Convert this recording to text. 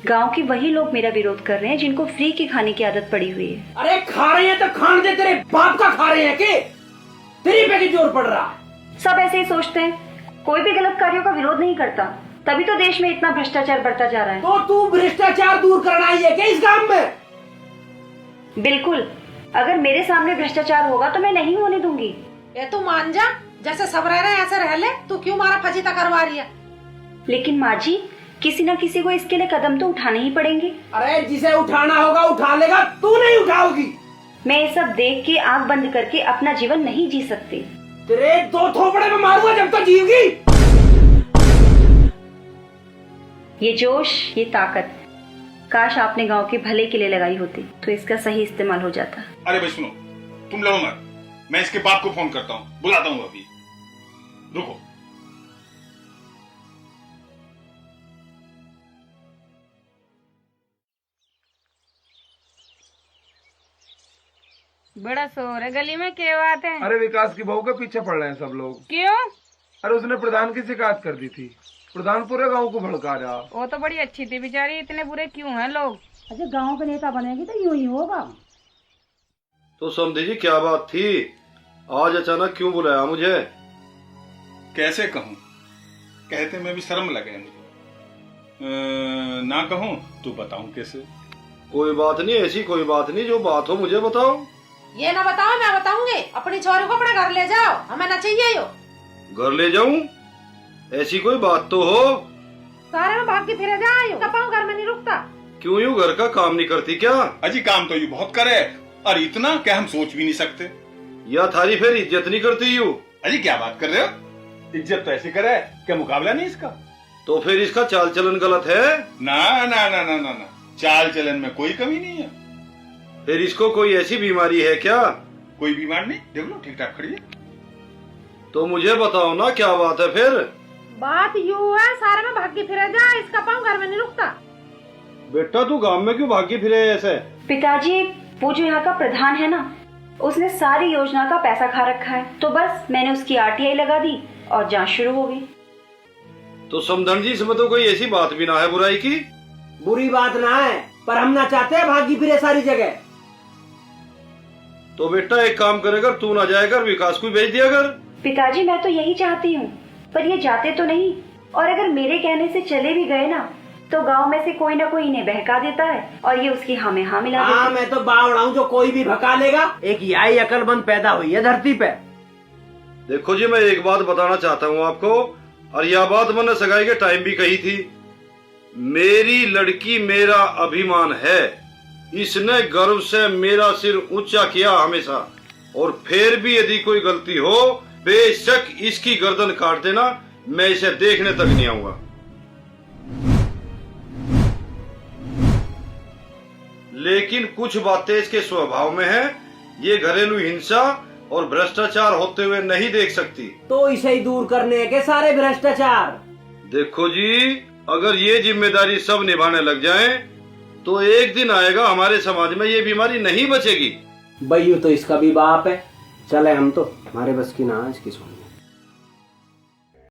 गांव के वही लोग मेरा विरोध कर रहे हैं जिनको फ्री की खाने की आदत पड़ी हुई है। अरे खा रहे हैं तो खान दे, तेरे बाप का खा रहे हैं कि तेरी पे की जोर पड़ रहा है। सब ऐसे ही सोचते हैं, कोई भी गलत कार्यों का विरोध नहीं करता, तभी तो देश में इतना भ्रष्टाचार बढ़ता जा रहा है। तो तू भ्रष्टाचार दूर करना आई है क्या इस गांव में? बिल्कुल, अगर मेरे सामने भ्रष्टाचार होगा तो मैं नहीं होने दूंगी। ये तू मान जा, जैसे सब रह रहे हैं ऐसे रह ले। तू क्यों मारा फजीता करवा रही है? लेकिन माँ जी, किसी न किसी को इसके लिए कदम तो उठाने ही पड़ेंगे। अरे जिसे उठाना होगा उठा लेगा, तू नहीं उठाओगी। मैं ये सब देख के आंख बंद करके अपना जीवन नहीं जी सकती। तेरे दो थोपड़े में मारूंगा जब तक जीवगी। ये जोश, ये ताकत काश आपने गांव के भले के लिए लगाई होती तो इसका सही इस्तेमाल हो जाता। अरे भाई सुनो, तुम लड़ो मत, मैं इसके बाप को फोन करता हूँ, बुलाता हूँ अभी, रुको। बड़ा शोर है गली में, क्या बात है? अरे विकास की बहू के पीछे पड़ रहे हैं सब लोग। क्यों? अरे उसने प्रधान की शिकायत कर दी थी, प्रधान पूरे गांव को भड़का रहा। वो तो बड़ी अच्छी थी बेचारी, इतने बुरे क्यों हैं लोग? अच्छा, गांव का नेता बनेगी तो यूं ही होगा। तो समझी जी क्या बात थी, आज अचानक क्यों बुलाया मुझे? कैसे कहूँ, कहते में भी शर्म लगे मुझे, ना कहूँ तो बताऊं कैसे। कोई बात नहीं, ऐसी कोई बात नहीं, जो बात हो मुझे बताओ। ये ना बताओ, मैं बताऊंगी। अपनी छोरी को अपने घर ले जाओ, हमें ना चाहिए यो। घर ले जाऊं? ऐसी कोई बात तो हो। सारे में भाग के फिरे जाओ, कपाऊ घर में नहीं रुकता। क्यों यूं घर का काम नहीं करती क्या? अजी काम तो यू बहुत करे, और इतना क्या हम सोच भी नहीं सकते। या थारी फिर इज्जत नहीं करती यूं? अजी क्या बात कर रहे हो, इज्जत तो ऐसे करे, क्या मुकाबला नहीं इसका? तो फिर इसका चाल चलन गलत है? ना ना ना ना ना ना, चाल चलन में कोई कमी नहीं है। फिर इसको कोई ऐसी बीमारी है क्या? कोई बीमार नहीं, देख लो ठीक ठाक खड़ी है। तो मुझे बताओ ना क्या बात है फिर। बात यूं है, सारे में भाग के फिरे जा, इसका पाँव घर में नहीं रुकता। बेटा तू गांव में क्यों भागी फिरे ऐसे? पिताजी, वो जो यहाँ का प्रधान है ना, उसने सारी योजना का पैसा खा रखा है, तो बस मैंने उसकी आरटीआई लगा दी और जांच शुरू हो गई। तो समधन जी, इसमें तो कोई ऐसी बात भी ना है बुराई की। बुरी बात ना है, पर हम ना चाहते हैं भागी फिरे सारी जगह। तो बेटा एक काम करेगा, तू ना जाएगा, विकास को भेज दिया कर। पिताजी, मैं तो यही चाहती हूँ, पर ये जाते तो नहीं, और अगर मेरे कहने से चले भी गए ना तो गांव में से कोई ना कोई इन्हें बहका देता है और ये उसकी हाँ में हाँ मिला देते हैं। मैं तो बावड़ा हूँ जो कोई भी भगा लेगा। एक यही अकलमंद पैदा हुई है धरती पे। देखो जी, मैं एक बात बताना चाहता हूँ आपको, और यह बात मैंने सगाई के टाइम भी कही थी। मेरी लड़की मेरा अभिमान है, इसने गर्व से मेरा सिर ऊंचा किया हमेशा, और फिर भी यदि कोई गलती हो बेशक इसकी गर्दन काट देना, मैं इसे देखने तक नहीं आऊंगा। लेकिन कुछ बातें इसके स्वभाव में है, ये घरेलू हिंसा और भ्रष्टाचार होते हुए नहीं देख सकती। तो इसे ही दूर करने के सारे भ्रष्टाचार। देखो जी, अगर ये जिम्मेदारी सब निभाने लग जाएं, तो एक दिन आएगा हमारे समाज में ये बीमारी नहीं बचेगी। भैयू तो इसका भी बाप है। चले हम तो, हमारे बस की ना इसकी सुन।